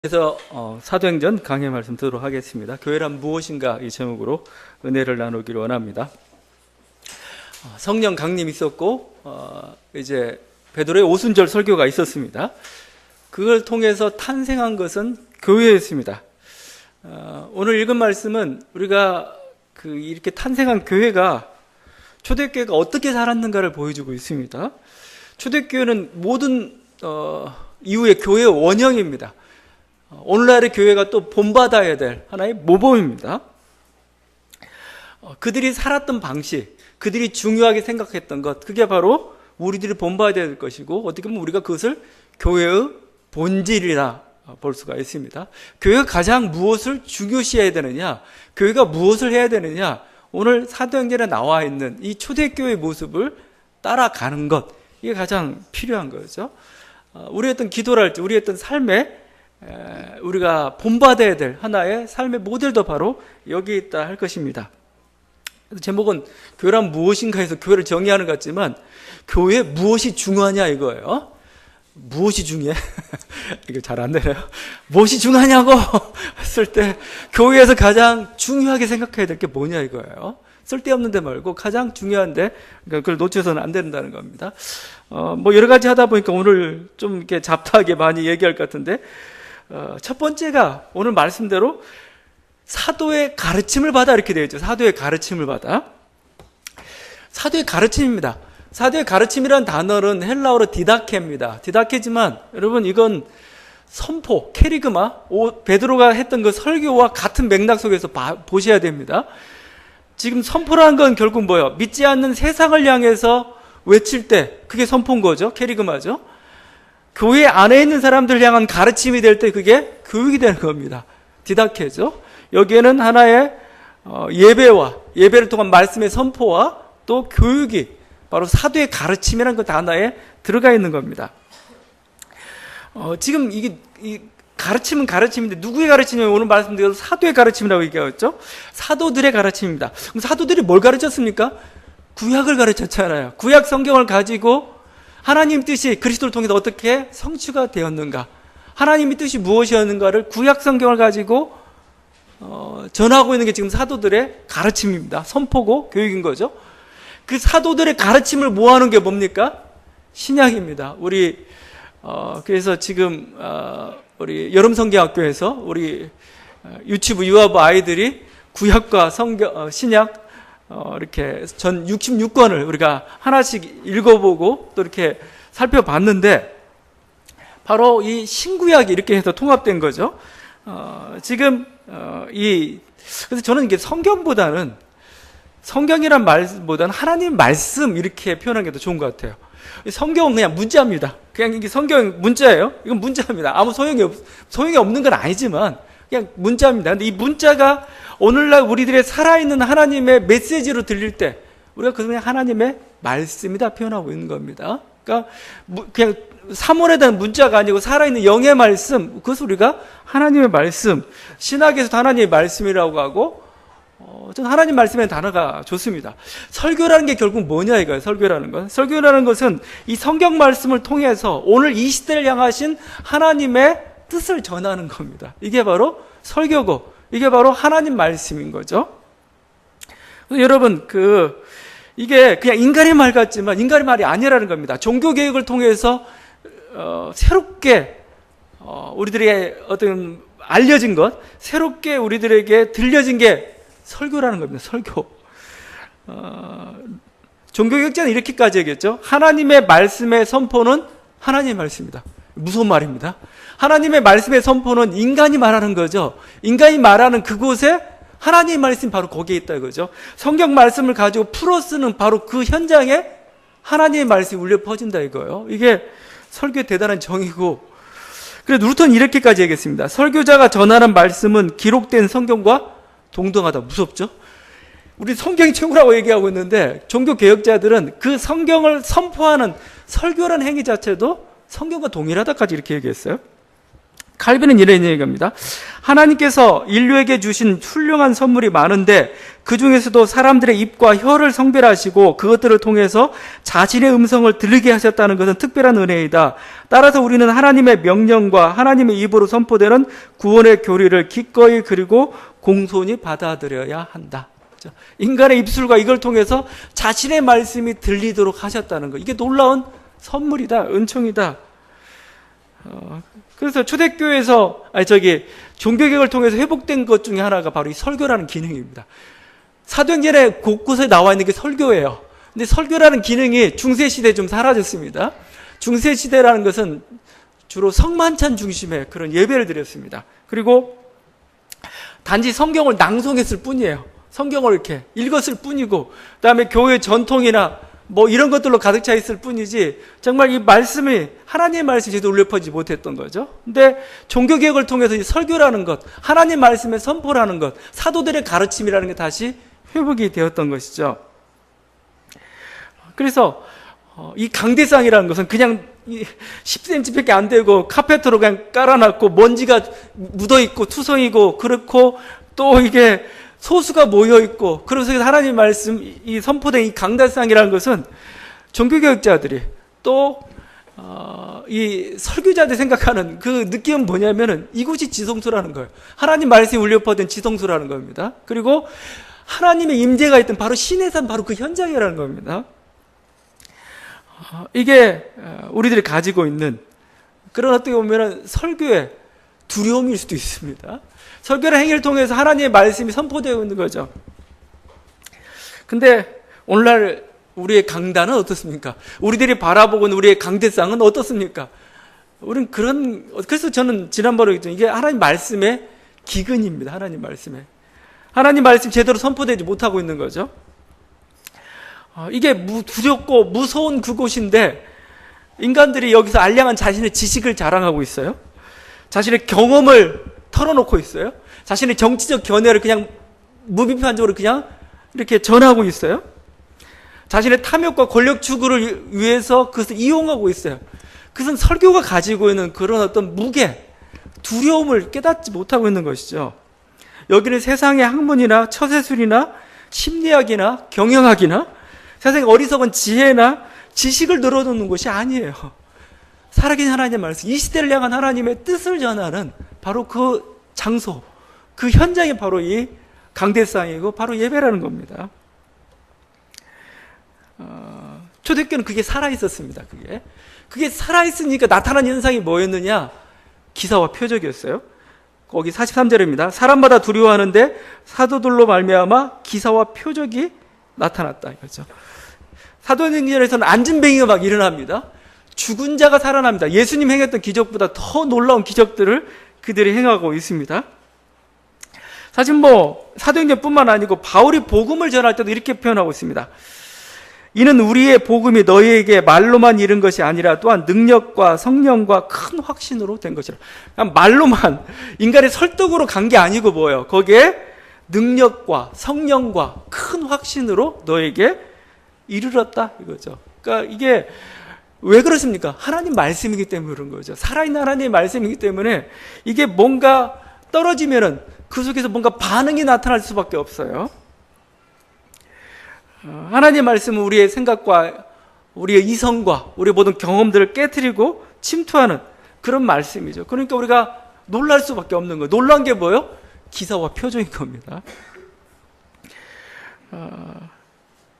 그래서 사도행전 강해 말씀 듣도록 하겠습니다. 교회란 무엇인가 이 제목으로 은혜를 나누기를 원합니다. 성령 강림이 있었고 이제 베드로의 오순절 설교가 있었습니다. 그걸 통해서 탄생한 것은 교회였습니다. 오늘 읽은 말씀은 우리가 이렇게 탄생한 교회가 초대교회가 어떻게 살았는가를 보여주고 있습니다. 초대교회는 모든 이후의 교회의 원형입니다. 오늘날의 교회가 또 본받아야 될 하나의 모범입니다. 그들이 살았던 방식, 그들이 중요하게 생각했던 것, 그게 바로 우리들이 본받아야 될 것이고, 어떻게 보면 우리가 그것을 교회의 본질이라 볼 수가 있습니다. 교회가 가장 무엇을 중요시해야 되느냐, 교회가 무엇을 해야 되느냐, 오늘 사도행전에 나와 있는 이 초대교회의 모습을 따라가는 것, 이게 가장 필요한 거죠. 우리의 어떤 기도를 할 때, 우리의 어떤 삶에 우리가 본받아야 될 하나의 삶의 모델도 바로 여기 있다 할 것입니다. 제목은 교회란 무엇인가 해서 교회를 정의하는 것 같지만 교회에 무엇이 중요하냐 이거예요. 무엇이 중요해? 이거 잘 안 되네요. 무엇이 중요하냐고 했을 때 교회에서 가장 중요하게 생각해야 될 게 뭐냐 이거예요. 쓸데없는 데 말고 가장 중요한데 그걸 놓쳐서는 안 된다는 겁니다. 뭐 여러 가지 하다 보니까 오늘 좀 이렇게 잡다하게 많이 얘기할 것 같은데 첫 번째가 오늘 말씀대로 사도의 가르침을 받아 이렇게 되어 있죠. 사도의 가르침을 받아. 사도의 가르침입니다. 사도의 가르침이라는 단어는 헬라어로 디다케입니다. 디다케지만 여러분 이건 선포, 케리그마, 베드로가 했던 그 설교와 같은 맥락 속에서 보셔야 됩니다. 지금 선포라는 건 결국 뭐예요? 믿지 않는 세상을 향해서 외칠 때 그게 선포인 거죠. 케리그마죠. 교회 안에 있는 사람들을 향한 가르침이 될 때 그게 교육이 되는 겁니다. 디다케죠. 여기에는 하나의 예배를 통한 말씀의 선포와 또 교육이 바로 사도의 가르침이라는 그 단어에 들어가 있는 겁니다. 지금 이 가르침은 가르침인데 누구의 가르침이냐면 오늘 말씀드린 사도의 가르침이라고 얘기하죠. 사도들의 가르침입니다. 그럼 사도들이 뭘 가르쳤습니까? 구약을 가르쳤잖아요. 구약 성경을 가지고 하나님 뜻이 그리스도를 통해서 어떻게 성취가 되었는가, 하나님의 뜻이 무엇이었는가를 구약 성경을 가지고 전하고 있는 게 지금 사도들의 가르침입니다. 선포고 교육인 거죠. 그 사도들의 가르침을 모아놓은 게 뭡니까? 신약입니다. 우리 그래서 지금 우리 여름성경학교에서 우리 유치부 유아부 아이들이 구약과 신약 이렇게 전 66권을 우리가 하나씩 읽어보고 또 이렇게 살펴봤는데 바로 이 신구약이 이렇게 해서 통합된 거죠. 그래서 저는 이게 성경이란 말보다는 하나님 말씀 이렇게 표현하는 게 더 좋은 것 같아요. 성경은 그냥 문자입니다. 그냥 이게 성경 문자예요. 이건 문자입니다. 아무 소용이 없는 건 아니지만 그냥 문자입니다. 근데 이 문자가 오늘날 우리들의 살아있는 하나님의 메시지로 들릴 때 우리가 그냥 하나님의 말씀이다 표현하고 있는 겁니다. 그러니까 그냥 사물에 대한 문자가 아니고 살아있는 영의 말씀, 그것을 우리가 하나님의 말씀, 신학에서도 하나님의 말씀이라고 하고 저는 하나님 말씀의 단어가 좋습니다. 설교라는 게 결국 뭐냐 이거예요. 설교라는 것은 이 성경 말씀을 통해서 오늘 이 시대를 향하신 하나님의 뜻을 전하는 겁니다. 이게 바로 설교고 이게 바로 하나님 말씀인 거죠. 그래서 여러분 이게 그냥 인간의 말 같지만 인간의 말이 아니라는 겁니다. 종교 개혁을 통해서 새롭게 우리들에게 어떤 알려진 것, 새롭게 우리들에게 들려진 게 설교라는 겁니다. 설교. 종교개혁자는 이렇게까지 얘기했죠. 하나님의 말씀의 선포는 하나님의 말씀입니다. 무서운 말입니다. 하나님의 말씀의 선포는 인간이 말하는 거죠. 인간이 말하는 그곳에 하나님의 말씀이 바로 거기에 있다 이거죠. 성경 말씀을 가지고 풀어 쓰는 바로 그 현장에 하나님의 말씀이 울려 퍼진다 이거예요. 이게 설교의 대단한 정의고, 그래서 루터는 이렇게까지 얘기했습니다. 설교자가 전하는 말씀은 기록된 성경과 동등하다. 무섭죠? 우리 성경이 최고라고 얘기하고 있는데 종교 개혁자들은 그 성경을 선포하는 설교라는 행위 자체도 성경과 동일하다까지 이렇게 얘기했어요. 칼빈은 이런 얘기합니다. 하나님께서 인류에게 주신 훌륭한 선물이 많은데 그 중에서도 사람들의 입과 혀를 성별하시고 그것들을 통해서 자신의 음성을 들리게 하셨다는 것은 특별한 은혜이다. 따라서 우리는 하나님의 명령과 하나님의 입으로 선포되는 구원의 교리를 기꺼이 그리고 공손히 받아들여야 한다. 인간의 입술과 이걸 통해서 자신의 말씀이 들리도록 하셨다는 것. 이게 놀라운 선물이다. 은총이다. 그래서 초대교회에서 종교개혁을 통해서 회복된 것 중에 하나가 바로 이 설교라는 기능입니다. 사도행전에 곳곳에 나와 있는 게 설교예요. 근데 설교라는 기능이 중세시대에 좀 사라졌습니다. 중세시대라는 것은 주로 성만찬 중심의 그런 예배를 드렸습니다. 그리고 단지 성경을 낭송했을 뿐이에요. 성경을 이렇게 읽었을 뿐이고, 그 다음에 교회 전통이나 이런 것들로 가득 차 있을 뿐이지, 정말 이 말씀이, 하나님의 말씀이 제대로 울려 퍼지지 못했던 거죠. 근데 종교개혁을 통해서 이 설교라는 것, 하나님 말씀의 선포라는 것, 사도들의 가르침이라는 게 다시 회복이 되었던 것이죠. 그래서 이 강대상이라는 것은 그냥 10cm밖에 안 되고 카페트로 그냥 깔아놨고 먼지가 묻어있고 투성이고 그렇고 또 이게 소수가 모여있고, 그래서 하나님 말씀, 이 선포된 이 강대상이라는 것은 종교개혁자들이 또 이 설교자들이 생각하는 그 느낌은 뭐냐면은 이곳이 지성소라는 거예요. 하나님 말씀이 울려 퍼진 지성소라는 겁니다. 그리고 하나님의 임재가 있던 바로 시내산 바로 그 현장이라는 겁니다. 이게 우리들이 가지고 있는 그런 어떻게 보면은 설교의 두려움일 수도 있습니다. 설교의 행위를 통해서 하나님의 말씀이 선포되어 있는 거죠. 근데 오늘날 우리의 강단은 어떻습니까? 우리들이 바라보고 있는 우리의 강대상은 어떻습니까? 우리는 그래서 저는 지난번에 얘기했던 이게 하나님 말씀의 기근입니다. 하나님 말씀에. 하나님 말씀 제대로 선포되지 못하고 있는 거죠. 이게 두렵고 무서운 그곳인데 인간들이 여기서 알량한 자신의 지식을 자랑하고 있어요. 자신의 경험을 털어놓고 있어요. 자신의 정치적 견해를 그냥 무비판적으로 그냥 이렇게 전하고 있어요. 자신의 탐욕과 권력 추구를 위해서 그것을 이용하고 있어요. 그것은 설교가 가지고 있는 그런 어떤 무게, 두려움을 깨닫지 못하고 있는 것이죠. 여기는 세상의 학문이나 처세술이나 심리학이나 경영학이나 세상의 어리석은 지혜나 지식을 늘어놓는 곳이 아니에요. 살아계신 하나님의 말씀, 이 시대를 향한 하나님의 뜻을 전하는 바로 그 장소, 그 현장이 바로 이 강대상이고 바로 예배라는 겁니다. 초대교회는 그게 살아있었습니다. 그게 살아있으니까 나타난 현상이 뭐였느냐? 기사와 표적이었어요. 거기 43절입니다. 사람마다 두려워하는데 사도들로 말미암아 기사와 표적이 나타났다 이거죠. 사도행전에서는 안진뱅이가 막 일어납니다. 죽은 자가 살아납니다. 예수님 행했던 기적보다 더 놀라운 기적들을 그들이 행하고 있습니다. 사실 사도행전뿐만 아니고 바울이 복음을 전할 때도 이렇게 표현하고 있습니다. 이는 우리의 복음이 너희에게 말로만 이른 것이 아니라 또한 능력과 성령과 큰 확신으로 된 것이라. 말로만 인간의 설득으로 간 게 아니고 뭐예요? 거기에 능력과 성령과 큰 확신으로 너에게 이르렀다 이거죠. 그러니까 이게 왜 그렇습니까? 하나님 말씀이기 때문에 그런 거죠. 살아있는 하나님의 말씀이기 때문에 이게 뭔가 떨어지면은 그 속에서 뭔가 반응이 나타날 수밖에 없어요. 하나님의 말씀은 우리의 생각과 우리의 이성과 우리의 모든 경험들을 깨트리고 침투하는 그런 말씀이죠. 그러니까 우리가 놀랄 수밖에 없는 거예요. 놀란 게 뭐예요? 기사와 표적인 겁니다.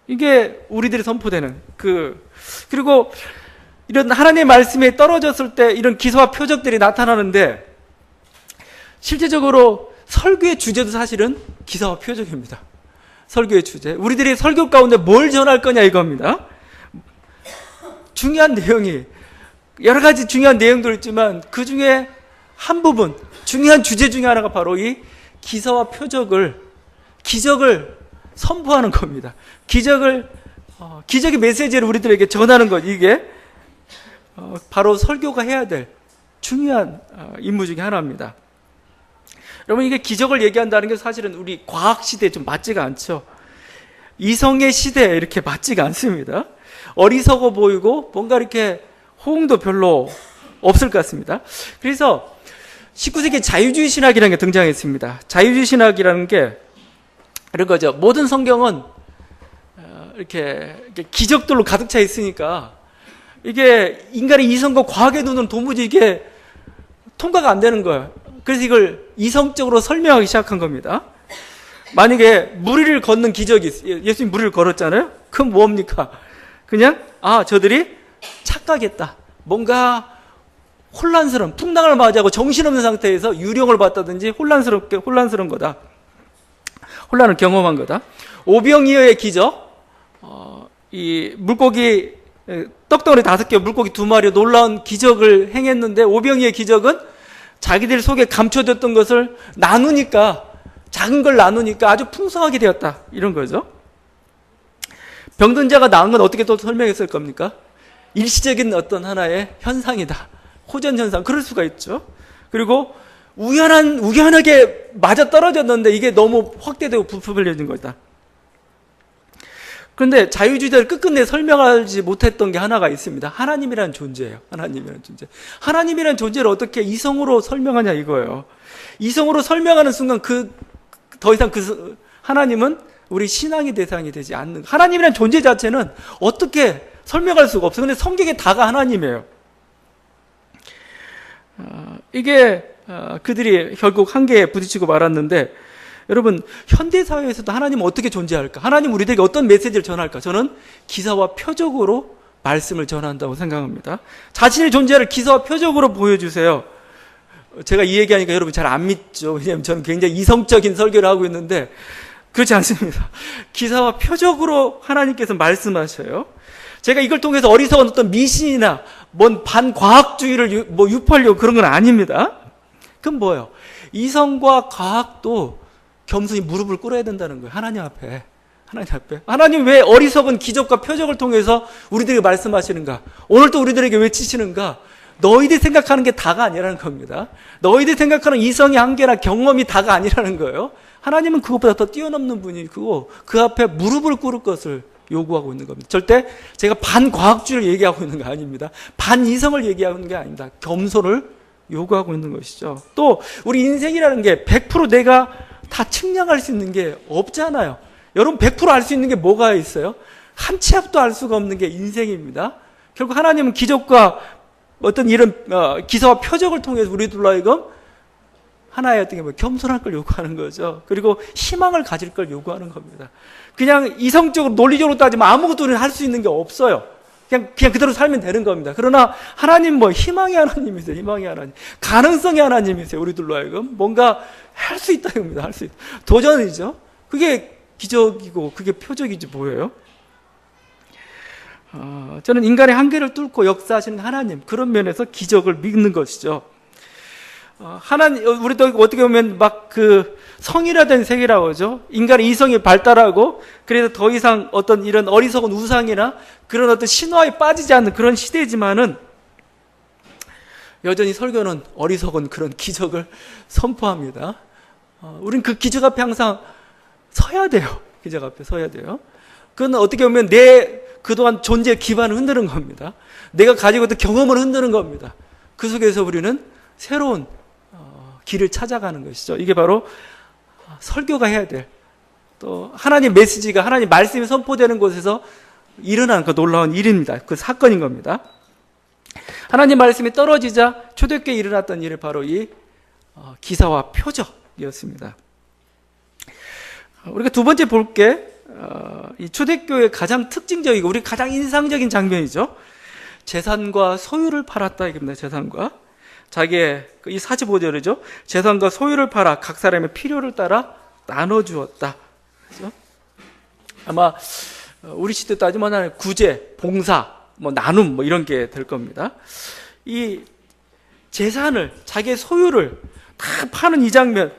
이게 우리들이 선포되는 그리고 이런 하나님의 말씀에 떨어졌을 때 이런 기사와 표적들이 나타나는데 실제적으로 설교의 주제도 사실은 기사와 표적입니다. 설교의 주제. 우리들이 설교 가운데 뭘 전할 거냐 이겁니다. 중요한 내용이 여러 가지 중요한 내용도 있지만 그 중에 한 부분, 중요한 주제 중에 하나가 바로 이 기사와 표적을, 기적을 선포하는 겁니다. 기적의 메시지를 우리들에게 전하는 것, 이게 바로 설교가 해야 될 중요한 임무 중에 하나입니다. 여러분, 이게 기적을 얘기한다는 게 사실은 우리 과학 시대에 좀 맞지가 않죠. 이성의 시대에 이렇게 맞지가 않습니다. 어리석어 보이고 뭔가 이렇게 호응도 별로 없을 것 같습니다. 그래서 19세기 자유주의 신학이라는 게 등장했습니다. 자유주의 신학이라는 게 이런 거죠. 모든 성경은 이렇게 기적들로 가득 차 있으니까 이게 인간의 이성과 과학의 눈은 도무지 이게 통과가 안 되는 거예요. 그래서 이걸 이성적으로 설명하기 시작한 겁니다. 만약에 무리를 걷는 기적이 있어요. 예수님 무리를 걸었잖아요. 그럼 뭡니까? 그냥 저들이 착각했다. 뭔가 혼란스러운 풍랑을 맞이하고 정신없는 상태에서 유령을 봤다든지 혼란스러운 거다. 혼란을 경험한 거다. 오병이어의 기적, 이 물고기 떡덩어리 5개, 물고기 2마리 놀라운 기적을 행했는데 오병이어의 기적은 자기들 속에 감춰졌던 것을 나누니까, 작은 걸 나누니까 아주 풍성하게 되었다. 이런 거죠. 병든 자가 나은 건 어떻게 또 설명했을 겁니까? 일시적인 어떤 하나의 현상이다. 호전현상. 그럴 수가 있죠. 그리고 우연하게 맞아 떨어졌는데 이게 너무 확대되고 부풀려진 거다. 그런데 자유주의자를 끝끝내 설명하지 못했던 게 하나가 있습니다. 하나님이라는 존재예요. 하나님이라는 존재. 하나님이라는 존재를 어떻게 이성으로 설명하냐 이거예요. 이성으로 설명하는 순간 더 이상 하나님은 우리 신앙의 대상이 되지 않는, 하나님이라는 존재 자체는 어떻게 설명할 수가 없어요. 근데 성경의 다가 하나님이에요. 이게 그들이 결국 한계에 부딪히고 말았는데, 여러분 현대사회에서도 하나님은 어떻게 존재할까? 하나님 우리들에게 어떤 메시지를 전할까? 저는 기사와 표적으로 말씀을 전한다고 생각합니다. 자신의 존재를 기사와 표적으로 보여주세요. 제가 이 얘기하니까 여러분 잘 안 믿죠. 왜냐하면 저는 굉장히 이성적인 설교를 하고 있는데 그렇지 않습니다. 기사와 표적으로 하나님께서 말씀하셔요. 제가 이걸 통해서 어리석은 어떤 미신이나 뭔 반과학주의를 유포하려고 그런 건 아닙니다. 그럼 뭐예요? 이성과 과학도 겸손히 무릎을 꿇어야 된다는 거예요. 하나님 앞에. 하나님 왜 어리석은 기적과 표적을 통해서 우리들에게 말씀하시는가? 오늘도 우리들에게 외치시는가? 너희들이 생각하는 게 다가 아니라는 겁니다. 너희들이 생각하는 이성의 한계나 경험이 다가 아니라는 거예요. 하나님은 그것보다 더 뛰어넘는 분이고 그 앞에 무릎을 꿇을 것을 요구하고 있는 겁니다. 절대 제가 반과학주의를 얘기하고 있는 거 아닙니다. 반이성을 얘기하는 게 아닙니다. 겸손을 요구하고 있는 것이죠. 또 우리 인생이라는 게 100% 내가 다 측량할 수 있는 게 없잖아요. 여러분 100% 알 수 있는 게 뭐가 있어요? 한 치 앞도 알 수가 없는 게 인생입니다. 결국 하나님은 기적과 어떤 이런 기사와 표적을 통해서 우리들로 하여금 하나의 어떤 겸손할 걸 요구하는 거죠. 그리고 희망을 가질 걸 요구하는 겁니다. 그냥 이성적으로 논리적으로 따지면 아무것도 우리는 할 수 있는 게 없어요. 그냥 그대로 살면 되는 겁니다. 그러나 하나님 희망의 하나님이세요. 희망의 하나님. 가능성의 하나님이세요. 우리들로 하여금 뭔가 할 수 있다는 겁니다. 할 수 있다. 도전이죠. 그게 기적이고 그게 표적이지 뭐예요? 저는 인간의 한계를 뚫고 역사하시는 하나님, 그런 면에서 기적을 믿는 것이죠. 우리도 어떻게 보면 성이라된 세계라고 하죠. 인간의 이성이 발달하고, 그래서 더 이상 어떤 이런 어리석은 우상이나 그런 어떤 신화에 빠지지 않는 그런 시대지만은, 여전히 설교는 어리석은 그런 기적을 선포합니다. 우린 그 기적 앞에 항상 서야 돼요. 기적 앞에 서야 돼요. 그건 어떻게 보면 내 그동안 존재의 기반을 흔드는 겁니다. 내가 가지고 있던 경험을 흔드는 겁니다. 그 속에서 우리는 새로운 길을 찾아가는 것이죠. 이게 바로 설교가 해야 될, 또 하나님 메시지가, 하나님 말씀이 선포되는 곳에서 일어난 그 놀라운 일입니다. 그 사건인 겁니다. 하나님 말씀이 떨어지자 초대교회에 일어났던 일이 바로 이 기사와 표적이었습니다. 우리가 두 번째 볼 게 이 초대교회의 가장 특징적이고 우리 가장 인상적인 장면이죠. 재산과 소유를 팔았다 이겁니다. 재산과 자기의 이 45절이죠. 재산과 소유를 팔아 각 사람의 필요를 따라 나눠주었다. 그렇죠? 아마 우리 시대 따지면 구제, 봉사, 나눔 이런 게 될 겁니다. 이 재산을, 자기의 소유를 다 파는 이 장면,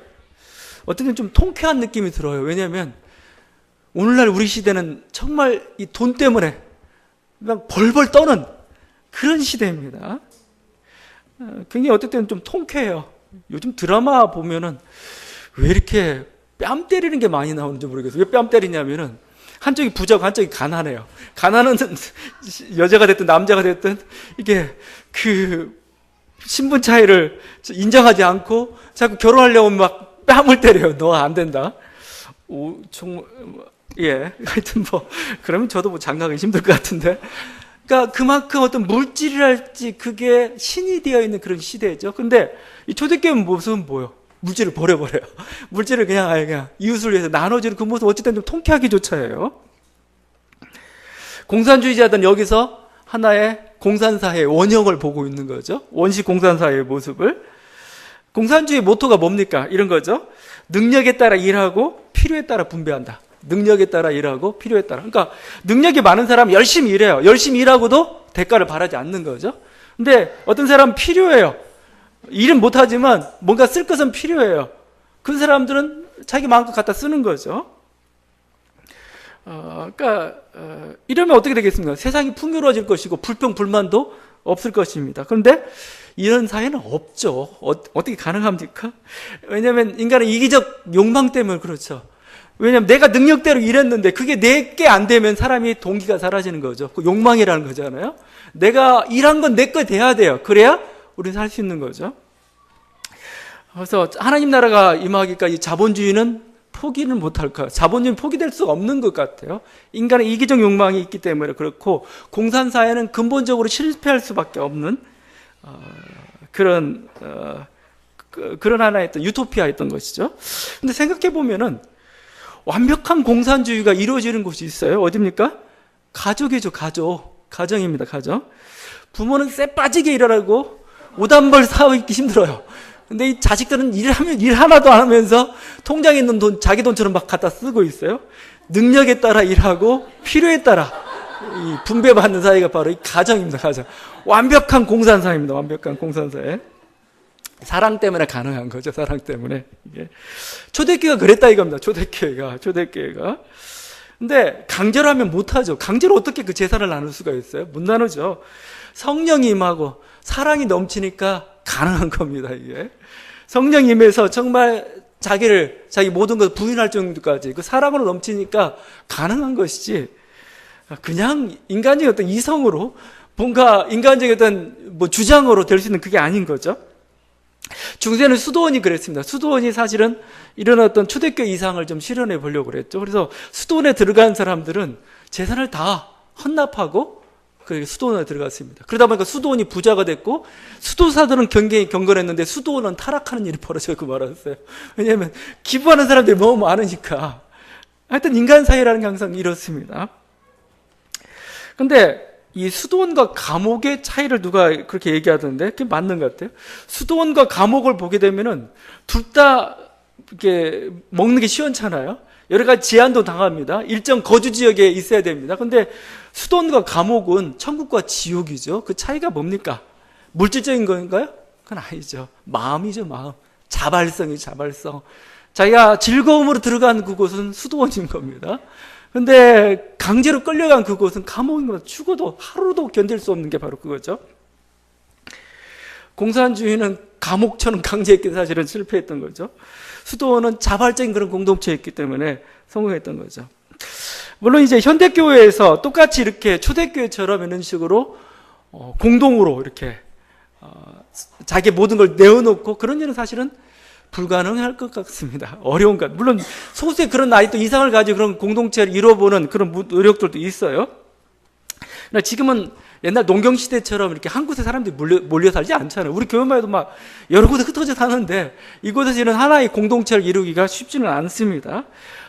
어쨌든 좀 통쾌한 느낌이 들어요. 왜냐하면 오늘날 우리 시대는 정말 이 돈 때문에 막 벌벌 떠는 그런 시대입니다. 굉장히 어떨 때는 좀 통쾌해요. 요즘 드라마 보면은 왜 이렇게 뺨 때리는 게 많이 나오는지 모르겠어요. 왜 뺨 때리냐면은 한쪽이 부자고 한쪽이 가난해요. 가난한 여자가 됐든 남자가 됐든 이게 신분 차이를 인정하지 않고 자꾸 결혼하려고 막 뺨을 때려요. 너 안 된다. 하여튼 그러면 저도 장가가기 힘들 것 같은데. 그러니까 그만큼 어떤 물질이랄지 그게 신이 되어 있는 그런 시대죠. 근데 이 초대교회는 모습은 뭐예요? 물질을 버려버려요. 물질을 그냥 이웃을 위해서 나눠주는 그 모습 어쨌든 좀 통쾌하기조차 해요. 공산주의자들은 여기서 하나의 공산사회의 원형을 보고 있는 거죠. 원시 공산사회의 모습을. 공산주의 모토가 뭡니까? 이런 거죠. 능력에 따라 일하고 필요에 따라 분배한다. 능력에 따라 일하고 필요에 따라. 그러니까 능력이 많은 사람은 열심히 일해요. 열심히 일하고도 대가를 바라지 않는 거죠. 근데 어떤 사람은 필요해요. 일은 못하지만 뭔가 쓸 것은 필요해요. 그 사람들은 자기 마음껏 갖다 쓰는 거죠. 이러면 어떻게 되겠습니까? 세상이 풍요로워질 것이고 불평 불만도 없을 것입니다. 그런데 이런 사회는 없죠. 어떻게 가능합니까? 왜냐하면 인간은 이기적 욕망 때문에 그렇죠. 왜냐하면 내가 능력대로 일했는데 그게 내게 안 되면 사람이 동기가 사라지는 거죠. 그 욕망이라는 거잖아요. 내가 일한 건 내 거 돼야 돼요. 그래야 우리는 살 수 있는 거죠. 그래서 하나님 나라가 임하기까지 자본주의는 포기는 못할까? 자본주의는 포기될 수가 없는 것 같아요. 인간의 이기적 욕망이 있기 때문에 그렇고 공산사회는 근본적으로 실패할 수밖에 없는 그런 하나의 어떤 유토피아였던 것이죠. 근데 생각해 보면은 완벽한 공산주의가 이루어지는 곳이 있어요. 어디입니까? 가족이죠. 가정입니다. 가정. 부모는 쎄 빠지게 일하라고 오단벌 사업하기 힘들어요. 근데 이 자식들은 일하면 일 하나도 안 하면서 통장에 있는 돈 자기 돈처럼 막 갖다 쓰고 있어요. 능력에 따라 일하고 필요에 따라 이 분배받는 사회가 바로 이 가정입니다. 가정. 완벽한 공산사회입니다. 완벽한 공산사회. 사랑 때문에 가능한 거죠. 사랑 때문에. 이게. 초대교회가 그랬다 이겁니다. 초대교회가. 근데 강제로 하면 못하죠. 강제로 어떻게 그 재산을 나눌 수가 있어요? 못 나누죠. 성령이 임하고 사랑이 넘치니까 가능한 겁니다. 이게. 성령이 임해서 정말 자기 모든 것을 부인할 정도까지 그 사랑으로 넘치니까 가능한 것이지. 그냥 인간적인 어떤 이성으로 뭔가 인간적인 어떤 주장으로 될 수 있는 그게 아닌 거죠. 중세는 수도원이 그랬습니다. 수도원이 사실은 이런 어떤 초대교회 이상을 좀 실현해 보려고 그랬죠. 그래서 수도원에 들어간 사람들은 재산을 다 헌납하고 그 수도원에 들어갔습니다. 그러다 보니까 수도원이 부자가 됐고 수도사들은 경건했는데 수도원은 타락하는 일이 벌어지고 말았어요. 왜냐하면 기부하는 사람들이 너무 많으니까. 하여튼 인간 사회라는 게 항상 이렇습니다. 근데 이 수도원과 감옥의 차이를 누가 그렇게 얘기하던데 그게 맞는 것 같아요. 수도원과 감옥을 보게 되면은 둘 다 이렇게 먹는 게 시원찮아요. 여러 가지 제한도 당합니다. 일정 거주 지역에 있어야 됩니다. 근데 수도원과 감옥은 천국과 지옥이죠. 그 차이가 뭡니까? 물질적인 건가요? 그건 아니죠. 마음이죠, 마음. 자발성이죠, 자발성. 자기가 즐거움으로 들어간 그곳은 수도원인 겁니다. 근데 강제로 끌려간 그곳은 감옥인 겁니다. 죽어도 하루도 견딜 수 없는 게 바로 그거죠. 공산주의는 감옥처럼 강제했기 사실은 실패했던 거죠. 수도원은 자발적인 그런 공동체였기 때문에 성공했던 거죠. 물론 이제 현대교회에서 똑같이 이렇게 초대교회처럼 이런 식으로 공동으로 이렇게 자기 모든 걸 내어놓고 그런 일은 사실은 불가능할 것 같습니다. 어려운 것. 물론 소수의 그런 아직도 이상을 가지고 그런 공동체를 이루어보는 그런 노력들도 있어요. 그러나 지금은 옛날 농경시대처럼 이렇게 한 곳에 사람들이 몰려 살지 않잖아요. 우리 교회만 해도 막 여러 곳에 흩어져 사는데 이곳에서 이런 하나의 공동체를 이루기가 쉽지는 않습니다.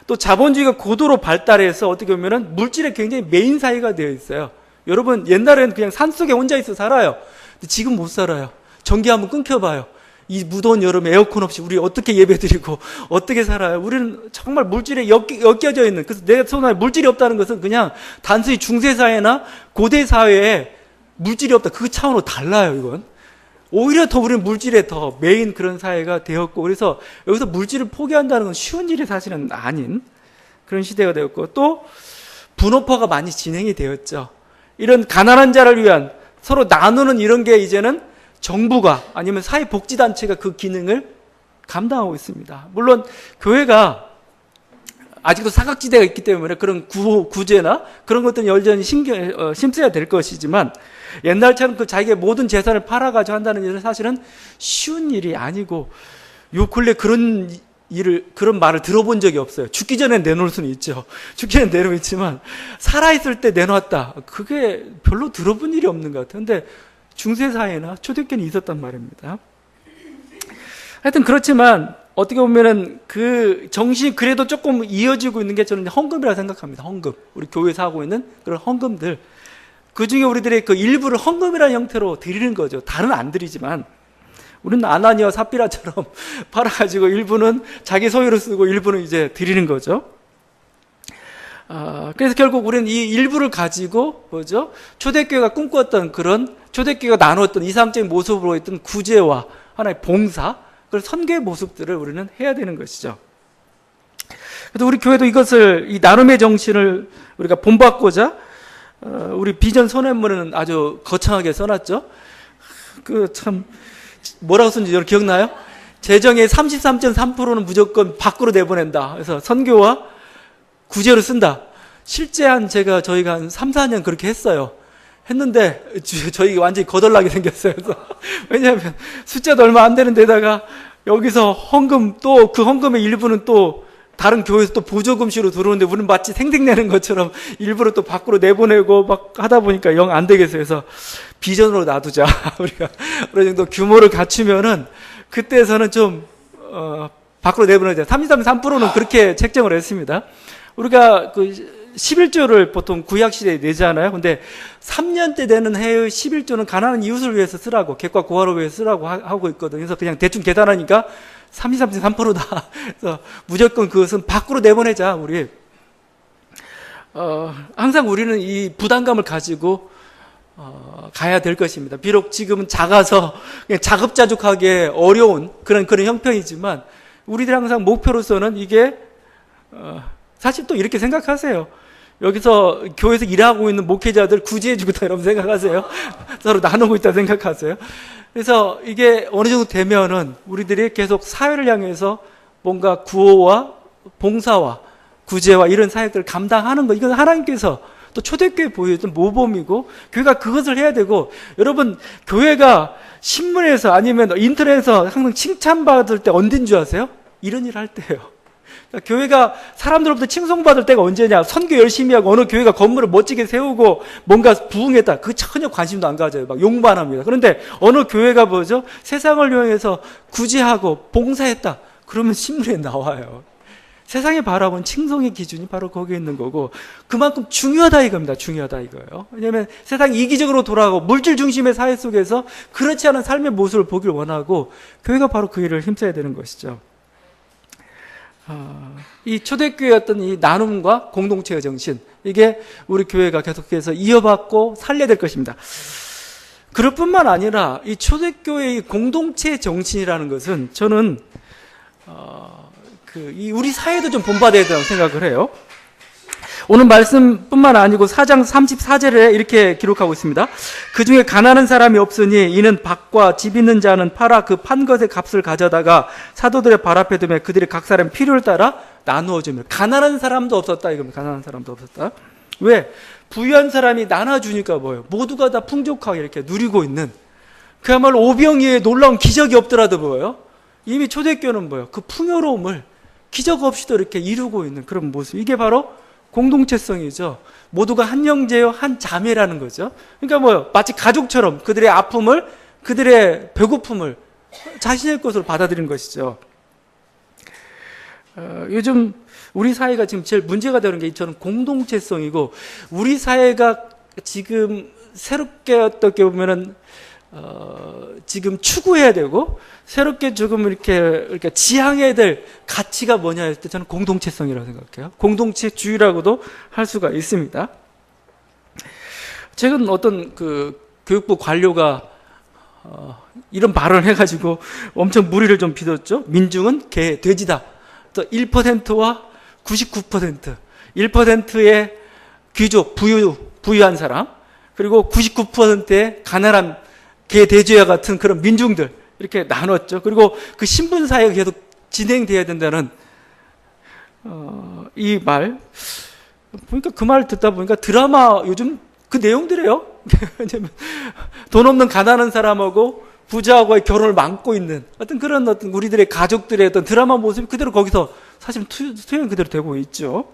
또 자본주의가 고도로 발달해서 어떻게 보면은 물질에 굉장히 메인 사회가 되어 있어요. 여러분 옛날에는 그냥 산속에 혼자 있어 살아요. 근데 지금 못 살아요. 전기 한번 끊겨봐요. 이 무더운 여름에 에어컨 없이 우리 어떻게 예배드리고 어떻게 살아요? 우리는 정말 물질에 엮여져 있는, 그래서 내 손안에 물질이 없다는 것은 그냥 단순히 중세사회나 고대사회에 물질이 없다 그 차원으로 달라요. 이건 오히려 더 우리는 물질에 더 메인 그런 사회가 되었고, 그래서 여기서 물질을 포기한다는 건 쉬운 일이 사실은 아닌 그런 시대가 되었고, 또 분업화가 많이 진행이 되었죠. 이런 가난한 자를 위한 서로 나누는 이런 게 이제는 정부가 아니면 사회복지단체가 그 기능을 감당하고 있습니다. 물론 교회가 아직도 사각지대가 있기 때문에 그런 구제나 그런 것들은 여전히 심써야 될 것이지만, 옛날처럼 그 자기의 모든 재산을 팔아가지고 한다는 일은 사실은 쉬운 일이 아니고, 요 근래 그런 말을 들어본 적이 없어요. 죽기 전에 내놓을 수는 있죠. 죽기 전에 내놓지만, 살아있을 때 내놓았다. 그게 별로 들어본 일이 없는 것 같아요. 근데 중세사회나 초대교회는 있었단 말입니다. 하여튼 그렇지만, 어떻게 보면은 그 정신이 그래도 조금 이어지고 있는 게 저는 헌금이라고 생각합니다. 헌금. 우리 교회에서 하고 있는 그런 헌금들. 그 중에 우리들의 그 일부를 헌금이라는 형태로 드리는 거죠. 다른 안 드리지만. 우리는 아나니아와 삽비라처럼 팔아가지고 일부는 자기 소유로 쓰고 일부는 이제 드리는 거죠. 그래서 결국 우리는 이 일부를 가지고 뭐죠? 초대교회가 꿈꿨던 그런 초대교회가 나누었던 이상적인 모습으로 있던 구제와 하나의 봉사, 그런 선교의 모습들을 우리는 해야 되는 것이죠. 그래서 우리 교회도 이것을, 이 나눔의 정신을 우리가 본받고자 우리 비전 선언문은 아주 거창하게 써놨죠. 뭐라고 쓴지 여러분 기억나요? 재정의 33.3%는 무조건 밖으로 내보낸다. 그래서 선교와 구제로 쓴다. 실제 저희가 한 3, 4년 그렇게 했어요. 했는데 저희 완전히 거덜나게 생겼어요. 그래서 왜냐하면 숫자도 얼마 안 되는 데다가 여기서 헌금, 또 그 헌금의 일부는 또 다른 교회에서 또 보조금식으로 들어오는데 우리는 마치 생색내는 것처럼 일부러 또 밖으로 내보내고 막 하다 보니까 영 안 되겠어요. 그래서 비전으로 놔두자. 우리가 어느 정도 규모를 갖추면은 그때에서는 좀 밖으로 내보내자. 33.3%는 그렇게 책정을 했습니다. 우리가 그 11조를 보통 구약시대에 내잖아요. 근데 3년 때 되는 해의 11조는 가난한 이웃을 위해서 쓰라고, 객과 고아를 위해서 쓰라고 하고 있거든요. 그래서 그냥 대충 계산하니까 33.3%다. 그래서 무조건 그것은 밖으로 내보내자, 우리. 항상 우리는 이 부담감을 가지고 가야 될 것입니다. 비록 지금은 작아서 그냥 자급자족하게 어려운 그런 형편이지만, 우리들 항상 목표로서는 이게 사실 또 이렇게 생각하세요. 여기서 교회에서 일하고 있는 목회자들 구제해주고 있다 이러면 생각하세요. 서로 나누고 있다 생각하세요. 그래서 이게 어느 정도 되면은 우리들이 계속 사회를 향해서 뭔가 구호와 봉사와 구제와 이런 사역들을 감당하는 거, 이건 하나님께서 또 초대교회 보여줬던 모범이고, 교회가 그것을 해야 되고, 여러분, 교회가 신문에서 아니면 인터넷에서 항상 칭찬받을 때 언제인 줄 아세요? 이런 일 할 때예요. 그러니까 교회가 사람들로부터 칭송받을 때가 언제냐? 선교 열심히 하고 어느 교회가 건물을 멋지게 세우고 뭔가 부흥했다. 그 전혀 관심도 안 가져요. 막 용만 합니다. 그런데 어느 교회가 뭐죠? 세상을 이용해서 구제하고 봉사했다. 그러면 신문에 나와요. 세상이 바라본 칭송의 기준이 바로 거기에 있는 거고, 그만큼 중요하다 이겁니다. 중요하다 이거예요. 왜냐하면 세상이 이기적으로 돌아가고 물질 중심의 사회 속에서 그렇지 않은 삶의 모습을 보길 원하고, 교회가 바로 그 일을 힘써야 되는 것이죠. 이 초대교회의 어떤 이 나눔과 공동체의 정신, 이게 우리 교회가 계속해서 이어받고 살려야 될 것입니다. 그럴 뿐만 아니라 이 초대교회의 공동체 정신이라는 것은 저는 우리 사회도 좀 본받아야 된다고 생각을 해요. 오늘 말씀뿐만 아니고 4장 34절에 이렇게 기록하고 있습니다. 그 중에 가난한 사람이 없으니 이는 밭과 집 있는 자는 팔아 그 판 것의 값을 가져다가 사도들의 발 앞에 두며 그들이 각 사람 필요를 따라 나누어 주며. 가난한 사람도 없었다 이겁니다. 가난한 사람도 없었다. 왜? 부유한 사람이 나눠주니까 뭐예요? 모두가 다 풍족하게 이렇게 누리고 있는, 그야말로 오병이의 놀라운 기적이 없더라도 뭐예요? 이미 초대교회는 뭐예요? 그 풍요로움을 기적 없이도 이렇게 이루고 있는 그런 모습. 이게 바로 공동체성이죠. 모두가 한 형제요, 한 자매라는 거죠. 그러니까 뭐요? 마치 가족처럼 그들의 아픔을, 그들의 배고픔을 자신의 것으로 받아들이는 것이죠. 요즘 우리 사회가 지금 제일 문제가 되는 게 저는 공동체성이고, 우리 사회가 지금 새롭게 어떻게 보면은 지금 추구해야 되고 새롭게 조금 이렇게 지향해야 될 가치가 뭐냐 할 때 저는 공동체성이라고 생각해요. 공동체주의라고도 할 수가 있습니다. 최근 어떤 그 교육부 관료가 이런 발언을 해가지고 엄청 무리를 좀 빚었죠. 민중은 돼지다. 또 1%와 99%, 1%의 귀족, 부유한 사람, 그리고 99%의 가난한 돼지와 같은 그런 민중들, 이렇게 나눴죠. 그리고 그 신분 사회가 계속 진행돼야 된다는 이 말 보니까 그 말 듣다 보니까 드라마 요즘 그 내용들이에요. 돈 없는 가난한 사람하고 부자하고의 결혼을 막고 있는 그런 우리들의 가족들의 어떤 드라마 모습이 그대로 거기서 사실 투영 그대로 되고 있죠.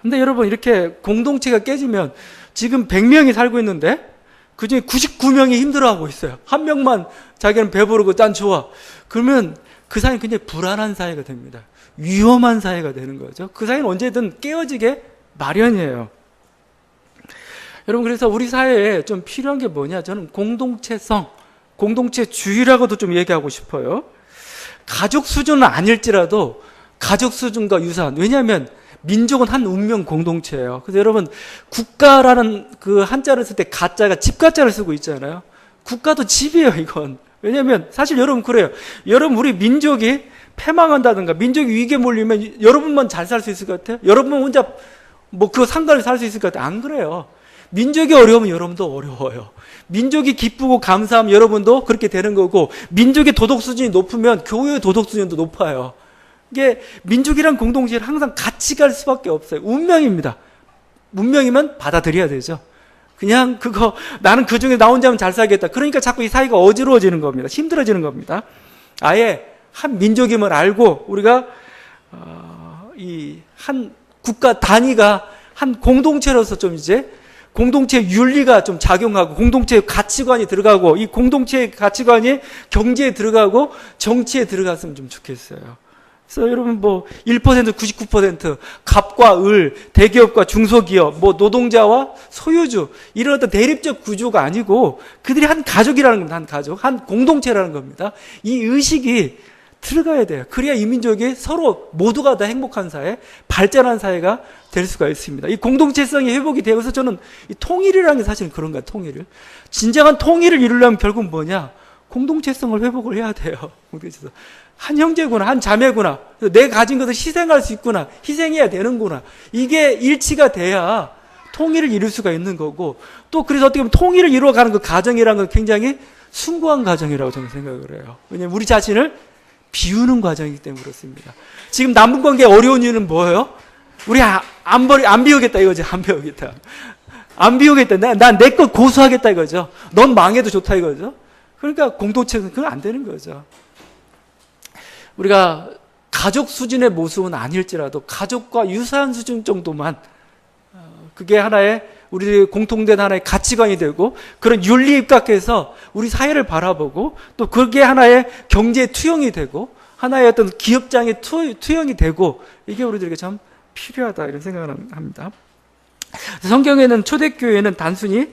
근데 여러분, 이렇게 공동체가 깨지면 지금 100명이 살고 있는데 그중에 99명이 힘들어하고 있어요. 한 명만 자기는 배부르고 난 좋아. 그러면 그 사이는 굉장히 불안한 사회가 됩니다. 위험한 사회가 되는 거죠. 그 사이는 언제든 깨어지게 마련이에요. 여러분, 그래서 우리 사회에 좀 필요한 게 뭐냐? 저는 공동체성, 공동체주의라고도 좀 얘기하고 싶어요. 가족 수준은 아닐지라도 가족 수준과 유사한, 왜냐하면 민족은 한 운명 공동체예요. 그래서 여러분, 국가라는 그 한자를 쓸 때 가자가 집가자를 쓰고 있잖아요. 국가도 집이에요, 이건. 왜냐하면 사실 여러분 그래요. 여러분, 우리 민족이 패망한다든가 민족이 위기에 몰리면 여러분만 잘 살 수 있을 것 같아요? 여러분만 혼자 그거 상관없이 살 수 있을 것 같아요? 안 그래요. 민족이 어려우면 여러분도 어려워요. 민족이 기쁘고 감사하면 여러분도 그렇게 되는 거고, 민족의 도덕 수준이 높으면 교회의 도덕 수준도 높아요. 이게 민족이란 공동체를 항상 같이 갈 수밖에 없어요. 운명입니다. 운명이면 받아들여야 되죠. 그냥 나는 그 중에 나 혼자면 잘 살겠다. 그러니까 자꾸 이 사이가 어지러워지는 겁니다. 힘들어지는 겁니다. 아예 한 민족임을 알고 우리가 이 한 국가 단위가 한 공동체로서 좀 이제 공동체 윤리가 좀 작용하고 공동체 가치관이 들어가고, 이 공동체의 가치관이 경제에 들어가고 정치에 들어갔으면 좀 좋겠어요. 그래서 여러분 1%, 99% 갑과 을, 대기업과 중소기업, 노동자와 소유주, 이런 어떤 대립적 구조가 아니고 그들이 한 가족이라는 겁니다. 한 가족, 한 공동체라는 겁니다. 이 의식이 들어가야 돼요. 그래야 이 민족이 서로 모두가 다 행복한 사회, 발전한 사회가 될 수가 있습니다. 이 공동체성이 회복이 되어서 저는 이 통일이라는 게 사실은 그런 거야, 통일을. 진정한 통일을 이루려면 결국 뭐냐? 공동체성을 회복을 해야 돼요. 한 형제구나, 한 자매구나, 내 가진 것을 희생할 수 있구나, 희생해야 되는구나. 이게 일치가 돼야 통일을 이룰 수가 있는 거고, 또 그래서 어떻게 보면 통일을 이루어가는 그 과정이라는 건 굉장히 숭고한 과정이라고 저는 생각을 해요. 왜냐하면 우리 자신을 비우는 과정이기 때문에 그렇습니다. 지금 남북관계 어려운 이유는 뭐예요? 우리 안 비우겠다 이거죠. 안 비우겠다. 안 비우겠다. 난 내 것 고수하겠다 이거죠. 넌 망해도 좋다 이거죠. 그러니까 공동체는 그건 안 되는 거죠. 우리가 가족 수준의 모습은 아닐지라도 가족과 유사한 수준 정도만, 그게 하나의 우리들의 공통된 하나의 가치관이 되고, 그런 윤리에 입각해서 우리 사회를 바라보고, 또 그게 하나의 경제의 투영이 되고, 하나의 어떤 기업장의 투영이 되고, 이게 우리들에게 참 필요하다 이런 생각을 합니다. 성경에는 초대교회는 단순히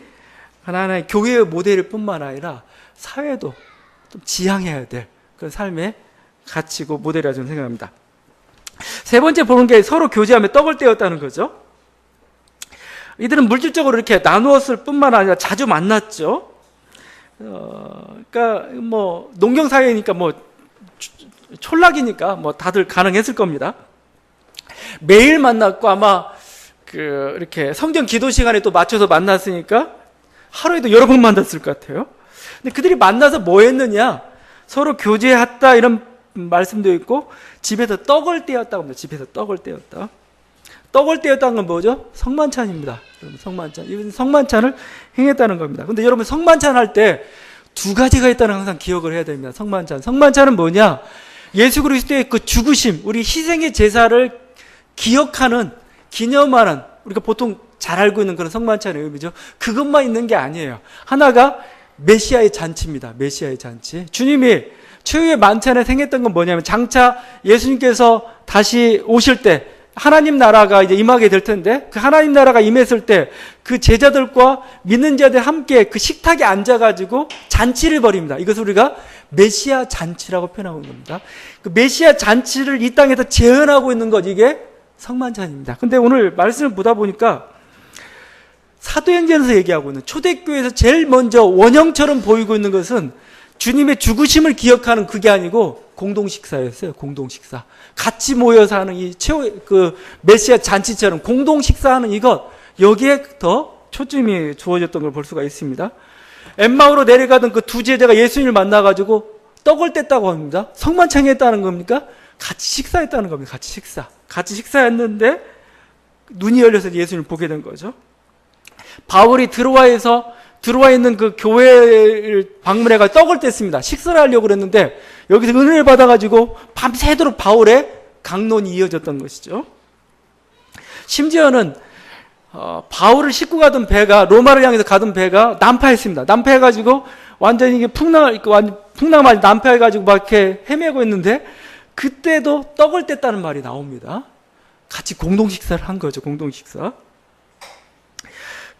하나의 교회의 모델일 뿐만 아니라 사회도 좀 지향해야 될 그런 삶의 가치고 모델이라고 저는 생각합니다. 세 번째 보는 게 서로 교제하며 떡을 떼었다는 거죠. 이들은 물질적으로 이렇게 나누었을 뿐만 아니라 자주 만났죠. 그러니까 농경 사회니까 촌락이니까 다들 가능했을 겁니다. 매일 만났고 아마 이렇게 성경 기도 시간에 또 맞춰서 만났으니까 하루에도 여러 번 만났을 것 같아요. 근데 그들이 만나서 뭐 했느냐? 서로 교제했다 이런 말씀도 있고, 집에서 떡을 떼었다고 합니다. 집에서 떡을 떼었다. 떡을 떼었다는 건 뭐죠? 성만찬입니다. 성만찬. 이것은 성만찬을 행했다는 겁니다. 근데 여러분, 성만찬 할 때 두 가지가 있다는 걸 항상 기억을 해야 됩니다. 성만찬. 성만찬은 뭐냐? 예수 그리스도의 그 죽으심, 우리 희생의 제사를 기억하는, 기념하는, 우리가 보통 잘 알고 있는 그런 성만찬의 의미죠. 그것만 있는 게 아니에요. 하나가 메시아의 잔치입니다. 메시아의 잔치. 주님이 최후의 만찬에 행했던 건 뭐냐면, 장차 예수님께서 다시 오실 때 하나님 나라가 이제 임하게 될 텐데, 그 하나님 나라가 임했을 때 그 제자들과 믿는 자들 함께 그 식탁에 앉아가지고 잔치를 벌입니다. 이것을 우리가 메시아 잔치라고 표현하고 있는 겁니다. 그 메시아 잔치를 이 땅에서 재현하고 있는 것, 이게 성만찬입니다. 근데 오늘 말씀을 보다 보니까 사도행전에서 얘기하고 있는, 초대교회에서 제일 먼저 원형처럼 보이고 있는 것은 주님의 죽으심을 기억하는 그게 아니고 공동식사였어요. 공동식사. 같이 모여서 하는 이 메시아 잔치처럼 공동식사하는 이것, 여기에 더 초점이 주어졌던 걸 볼 수가 있습니다. 엠마오로 내려가던 그 두 제자가 예수님을 만나가지고 떡을 뗐다고 합니다. 성만찬이 했다는 겁니까? 같이 식사했다는 겁니다. 같이 식사했는데 눈이 열려서 예수님을 보게 된 거죠. 바울이 들어와 있는 그 교회를 방문해가 떡을 뗐습니다. 식사를 하려고 그랬는데 여기서 은혜를 받아가지고 밤새도록 바울의 강론이 이어졌던 것이죠. 심지어는 바울을 싣고 가던 배가, 로마를 향해서 가던 배가 난파했습니다. 난파해가지고 완전히 이게 풍랑만 난파해가지고 막 이렇게 헤매고 있는데 그때도 떡을 뗐다는 말이 나옵니다. 같이 공동 식사를 한 거죠. 공동 식사.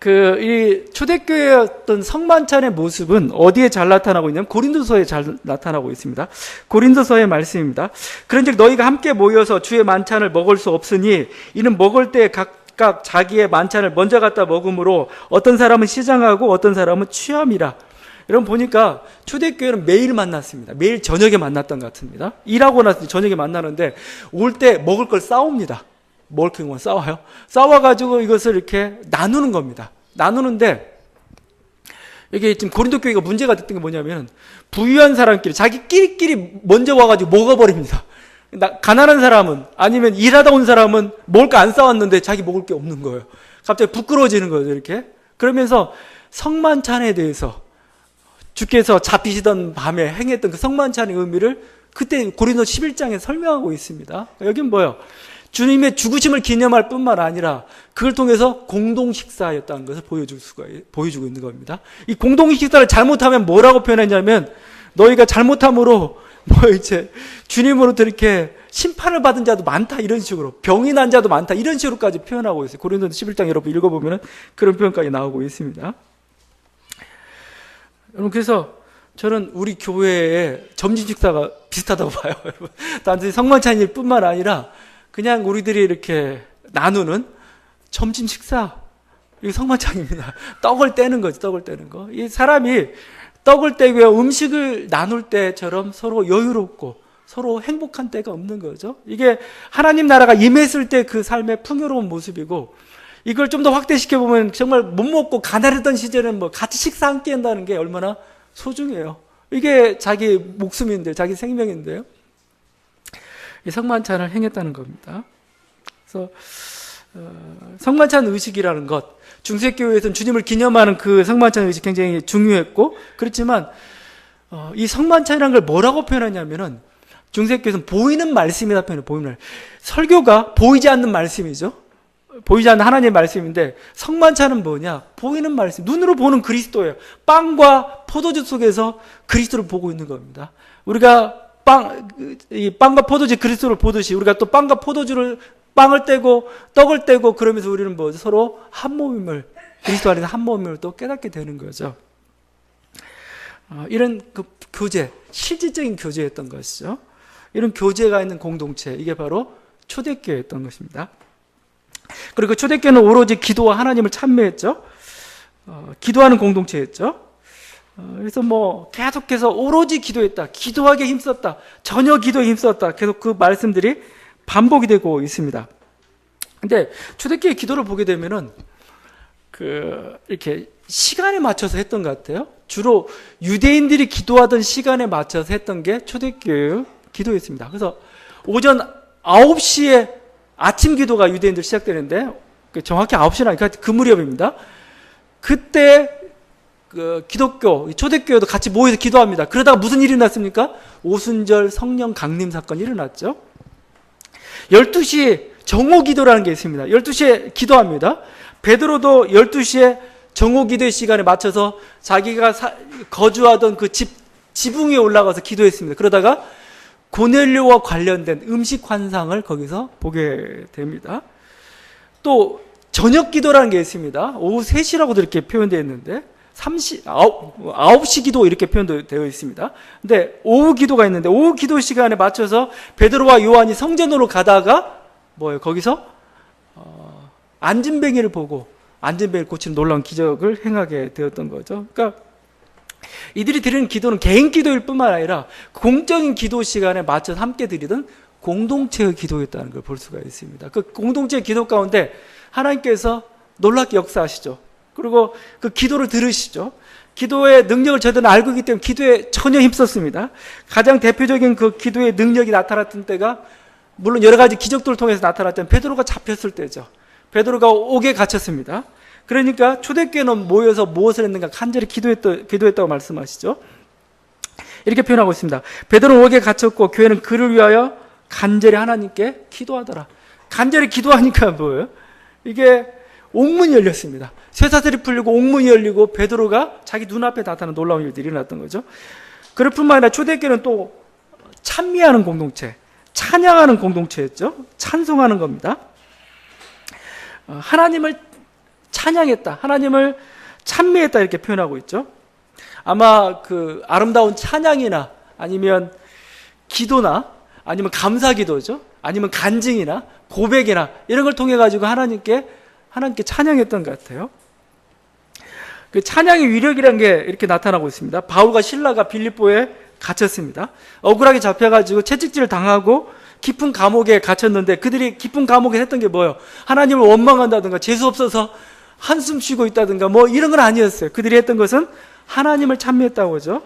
이 초대교회의 어떤 성만찬의 모습은 어디에 잘 나타나고 있냐면 고린도서에 잘 나타나고 있습니다. 고린도서의 말씀입니다. 그런즉 너희가 함께 모여서 주의 만찬을 먹을 수 없으니 이는 먹을 때 각각 자기의 만찬을 먼저 갖다 먹으므로 어떤 사람은 시장하고 어떤 사람은 취함이라. 여러분 보니까 초대교회는 매일 만났습니다. 매일 저녁에 만났던 것 같습니다. 일하고 나서 저녁에 만나는데 올 때 먹을 걸 싸웁니다. 먹을 걸 싸워요. 싸워가지고 이것을 이렇게 나누는 겁니다. 나누는데 이게 지금 고린도 교회가 문제가 됐던 게 뭐냐면 부유한 사람끼리 자기끼리 먼저 와가지고 먹어버립니다. 가난한 사람은 아니면 일하다 온 사람은 먹을 거 안 싸웠는데 자기 먹을 게 없는 거예요. 갑자기 부끄러워지는 거죠. 이렇게. 그러면서 성만찬에 대해서 주께서 잡히시던 밤에 행했던 그 성만찬의 의미를 그때 고린도 11장에 설명하고 있습니다. 여긴 뭐예요? 주님의 죽으심을 기념할 뿐만 아니라 그걸 통해서 공동 식사였다는 것을 보여주고 있는 겁니다. 이 공동 식사를 잘못하면 뭐라고 표현했냐면 너희가 잘못함으로 이제 주님으로부터 이렇게 심판을 받은 자도 많다 이런 식으로 병이 난 자도 많다 이런 식으로까지 표현하고 있어요. 고린도서 11장 여러분 읽어보면 그런 표현까지 나오고 있습니다. 여러분 그래서 저는 우리 교회의 점심 식사가 비슷하다고 봐요. 여러분 단순히 성만찬일 뿐만 아니라 그냥 우리들이 이렇게 나누는 점심 식사, 이게 성만찬입니다. 떡을 떼는 거지, 떡을 떼는 거. 이 사람이 떡을 떼고요, 음식을 나눌 때처럼 서로 여유롭고 서로 행복한 때가 없는 거죠. 이게 하나님 나라가 임했을 때 그 삶의 풍요로운 모습이고, 이걸 좀 더 확대시켜보면 정말 못 먹고 가난했던 시절에는 뭐 같이 식사 함께 한다는 게 얼마나 소중해요. 이게 자기 목숨인데, 자기 생명인데요. 이 성만찬을 행했다는 겁니다. 그래서 성만찬 의식이라는 것, 중세교회에서는 주님을 기념하는 그 성만찬 의식 굉장히 중요했고 그렇지만 이 성만찬이라는 걸 뭐라고 표현하냐면은 중세교회에서는 보이는 말씀이다 표현해요. 보이는 말. 설교가 보이지 않는 말씀이죠. 보이지 않는 하나님의 말씀인데 성만찬은 뭐냐? 보이는 말씀, 눈으로 보는 그리스도예요. 빵과 포도주 속에서 그리스도를 보고 있는 겁니다. 우리가 빵과 포도주 그리스도를 보듯이 우리가 또 빵과 포도주를 빵을 떼고 떡을 떼고 그러면서 우리는 뭐 서로 한 몸임을 그리스도 안에서 한 몸임을 또 깨닫게 되는 거죠. 이런 그 교제, 실질적인 교제였던 것이죠. 이런 교제가 있는 공동체, 이게 바로 초대교회였던 것입니다. 그리고 초대교회는 오로지 기도와 하나님을 찬미했죠. 기도하는 공동체였죠. 그래서 뭐 계속해서 오로지 기도했다, 기도하기에 힘썼다, 전혀 기도에 힘썼다, 계속 그 말씀들이 반복이 되고 있습니다. 근데 초대교회 기도를 보게 되면은 이렇게 시간에 맞춰서 했던 것 같아요. 주로 유대인들이 기도하던 시간에 맞춰서 했던 게 초대교회 기도였습니다. 그래서 오전 9시에 아침 기도가 유대인들 시작되는데 정확히 9시나 그 무렵입니다. 그때 기독교, 초대교회도 같이 모여서 기도합니다. 그러다가 무슨 일이 났습니까? 오순절 성령 강림 사건이 일어났죠. 12시에 정오 기도라는 게 있습니다. 12시에 기도합니다. 베드로도 12시에 정오 기도의 시간에 맞춰서 자기가 거주하던 그 지붕 위에 올라가서 기도했습니다. 그러다가 고넬료와 관련된 음식 환상을 거기서 보게 됩니다. 또 저녁 기도라는 게 있습니다. 오후 3시라고도 이렇게 표현되어 있는데 9시 기도 이렇게 표현되어 있습니다. 근데 오후 기도가 있는데 오후 기도 시간에 맞춰서 베드로와 요한이 성전으로 가다가 거기서 안진뱅이를 보고 안진뱅이를 고치는 놀라운 기적을 행하게 되었던 거죠. 그러니까 이들이 드리는 기도는 개인 기도일 뿐만 아니라 공적인 기도 시간에 맞춰서 함께 드리던 공동체의 기도였다는 걸 볼 수가 있습니다. 그 공동체의 기도 가운데 하나님께서 놀랍게 역사하시죠. 그리고 그 기도를 들으시죠. 기도의 능력을 저들은 알고 있기 때문에 기도에 전혀 힘썼습니다. 가장 대표적인 그 기도의 능력이 나타났던 때가 물론 여러 가지 기적들을 통해서 나타났던 베드로가 잡혔을 때죠. 베드로가 옥에 갇혔습니다. 그러니까 초대교회는 모여서 무엇을 했는가? 간절히 기도했다고 말씀하시죠. 이렇게 표현하고 있습니다. 베드로는 옥에 갇혔고 교회는 그를 위하여 간절히 하나님께 기도하더라. 간절히 기도하니까 뭐예요? 이게 옥문이 열렸습니다. 쇠사슬이 풀리고 옥문이 열리고 베드로가 자기 눈앞에 나타나는 놀라운 일들이 일어났던 거죠. 그럴 뿐만 아니라 초대교회는 또 찬미하는 공동체, 찬양하는 공동체였죠. 찬송하는 겁니다. 하나님을 찬양했다, 하나님을 찬미했다 이렇게 표현하고 있죠. 아마 그 아름다운 찬양이나 아니면 기도나 아니면 감사기도죠. 아니면 간증이나 고백이나 이런 걸 통해 가지고 하나님께 찬양했던 것 같아요. 그 찬양의 위력이라는 게 이렇게 나타나고 있습니다. 바울과 실라가 빌립보에 갇혔습니다. 억울하게 잡혀가지고 채찍질을 당하고 깊은 감옥에 갇혔는데 그들이 깊은 감옥에 했던 게 뭐예요? 하나님을 원망한다든가 재수 없어서 한숨 쉬고 있다든가 뭐 이런 건 아니었어요. 그들이 했던 것은 하나님을 찬미했다고 하죠.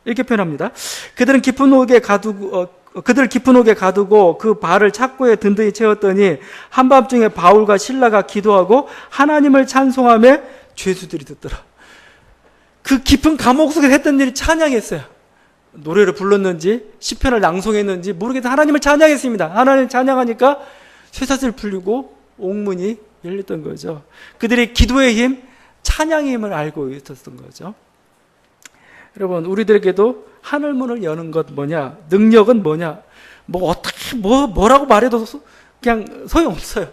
이렇게 표현합니다. 그들 깊은 옥에 가두고 그 발을 착고에 든든히 채웠더니 한밤중에 바울과 실라가 기도하고 하나님을 찬송하며 죄수들이 듣더라. 그 깊은 감옥 속에서 했던 일이 찬양했어요. 노래를 불렀는지 시편을 낭송했는지 모르겠는데 하나님을 찬양했습니다. 하나님을 찬양하니까 쇠사슬 풀리고 옥문이 열렸던 거죠. 그들이 기도의 힘, 찬양의 힘을 알고 있었던 거죠. 여러분, 우리들에게도 하늘문을 여는 것 뭐냐? 능력은 뭐냐? 뭐라고 말해도 그냥 소용없어요.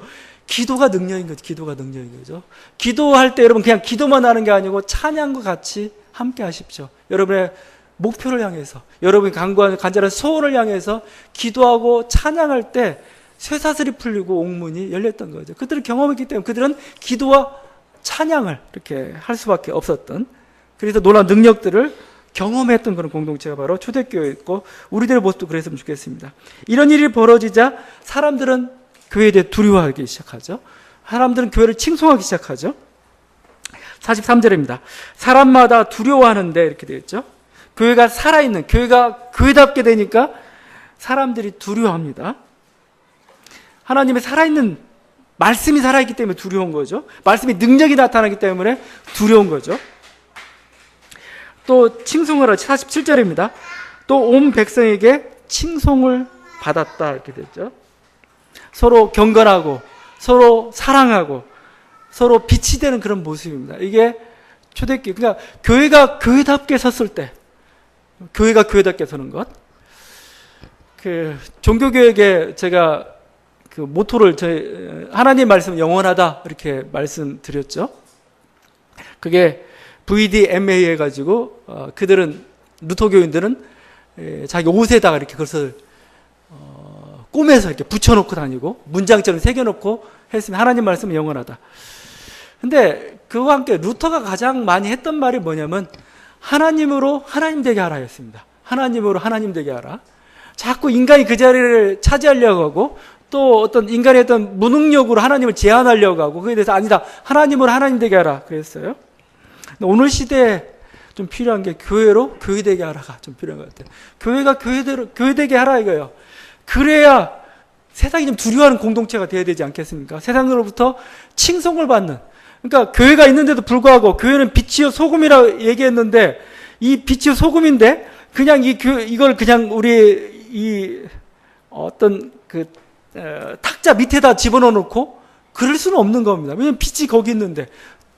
기도가 능력인 거죠. 기도가 능력인 거죠. 기도할 때 여러분 그냥 기도만 하는 게 아니고 찬양과 같이 함께 하십시오. 여러분의 목표를 향해서, 여러분이 간구하는 간절한 소원을 향해서 기도하고 찬양할 때 쇠사슬이 풀리고 옥문이 열렸던 거죠. 그들을 경험했기 때문에 그들은 기도와 찬양을 이렇게 할 수밖에 없었던, 그래서 놀라운 능력들을 경험했던 그런 공동체가 바로 초대교회였고 우리들의 모습도 그랬으면 좋겠습니다. 이런 일이 벌어지자 사람들은 교회에 대해 두려워하기 시작하죠. 사람들은 교회를 칭송하기 시작하죠. 43절입니다. 사람마다 두려워하는데 이렇게 되어 있죠. 교회가 살아있는, 교회가 교회답게 되니까 사람들이 두려워합니다. 하나님의 살아있는 말씀이 살아있기 때문에 두려운 거죠. 말씀의 능력이 나타나기 때문에 두려운 거죠. 또 칭송을 하죠. 47절입니다. 또 온 백성에게 칭송을 받았다 이렇게 됐죠. 서로 경건하고 서로 사랑하고 서로 빛이 되는 그런 모습입니다. 이게 초대교회, 그러니까 교회가 교회답게 섰을 때, 교회가 교회답게 서는 것. 그 종교교육에 제가 그 모토를 하나님 말씀 영원하다 이렇게 말씀드렸죠. 그게 VDMA 해가지고 그들은 루터교인들은 자기 옷에다가 이렇게 그것을 꼬매서 이렇게 붙여놓고 다니고 문장처럼 새겨놓고 했으면 하나님 말씀은 영원하다. 근데 그와 함께 루터가 가장 많이 했던 말이 뭐냐면 하나님으로 하나님 되게 하라 였습니다. 하나님으로 하나님 되게 하라. 자꾸 인간이 그 자리를 차지하려고 하고 또 어떤 인간의 어떤 무능력으로 하나님을 제한하려고 하고 그에 대해서 아니다. 하나님으로 하나님 되게 하라 그랬어요. 오늘 시대에 좀 필요한 게 교회로 교회되게 하라가 좀 필요한 것 같아요. 교회가 교회되게 하라 이거예요. 그래야 세상이 좀 두려워하는 공동체가 되어야 되지 않겠습니까? 세상으로부터 칭송을 받는. 그러니까 교회가 있는데도 불구하고 교회는 빛이요 소금이라고 얘기했는데 이 빛이요 소금인데 그냥 이걸 그냥 우리 이 어떤 그 탁자 밑에다 집어넣어 놓고 그럴 수는 없는 겁니다. 왜냐하면 빛이 거기 있는데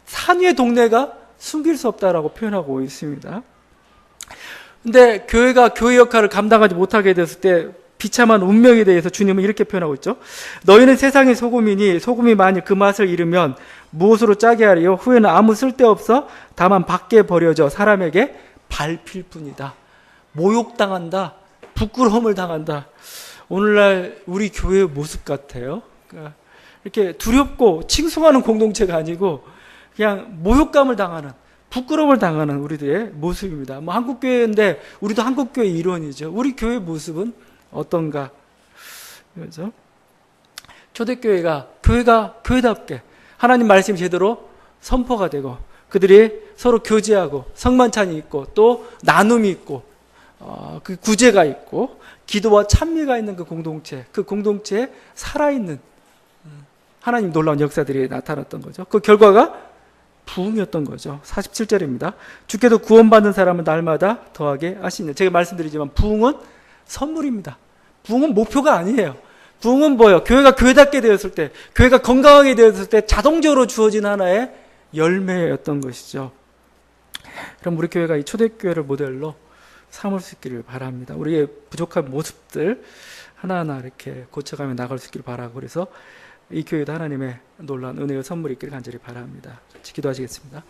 산 위의 동네가 숨길 수 없다라고 표현하고 있습니다. 근데 교회가 교회 역할을 감당하지 못하게 됐을 때 비참한 운명에 대해서 주님은 이렇게 표현하고 있죠. 너희는 세상의 소금이니 소금이 만일 그 맛을 잃으면 무엇으로 짜게 하리요? 후에는 아무 쓸데없어 다만 밖에 버려져 사람에게 밟힐 뿐이다. 모욕당한다. 부끄러움을 당한다. 오늘날 우리 교회의 모습 같아요. 그러니까 이렇게 두렵고 칭송하는 공동체가 아니고 그냥 모욕감을 당하는, 부끄러움을 당하는 우리들의 모습입니다. 뭐 한국교회인데 우리도 한국교회 일원이죠. 우리 교회의 모습은 어떤가? 그렇죠? 초대교회가 교회답게 하나님 말씀이 제대로 선포가 되고 그들이 서로 교제하고 성만찬이 있고 또 나눔이 있고 그 구제가 있고 기도와 찬미가 있는 그 공동체에 살아있는 하나님 놀라운 역사들이 나타났던 거죠. 그 결과가 부흥이었던 거죠. 47절입니다. 주께서 구원받는 사람은 날마다 더하게 하시니. 제가 말씀드리지만 부흥은 선물입니다. 부흥은 목표가 아니에요. 부흥은 뭐예요? 교회가 교회답게 되었을 때, 교회가 건강하게 되었을 때 자동적으로 주어진 하나의 열매였던 것이죠. 그럼 우리 교회가 이 초대교회를 모델로 삼을 수 있기를 바랍니다. 우리의 부족한 모습들 하나하나 이렇게 고쳐가며 나갈 수 있기를 바라고, 그래서 이 교회도 하나님의 놀라운 은혜의 선물이 있기를 간절히 바랍니다. 같이 기도하시겠습니다.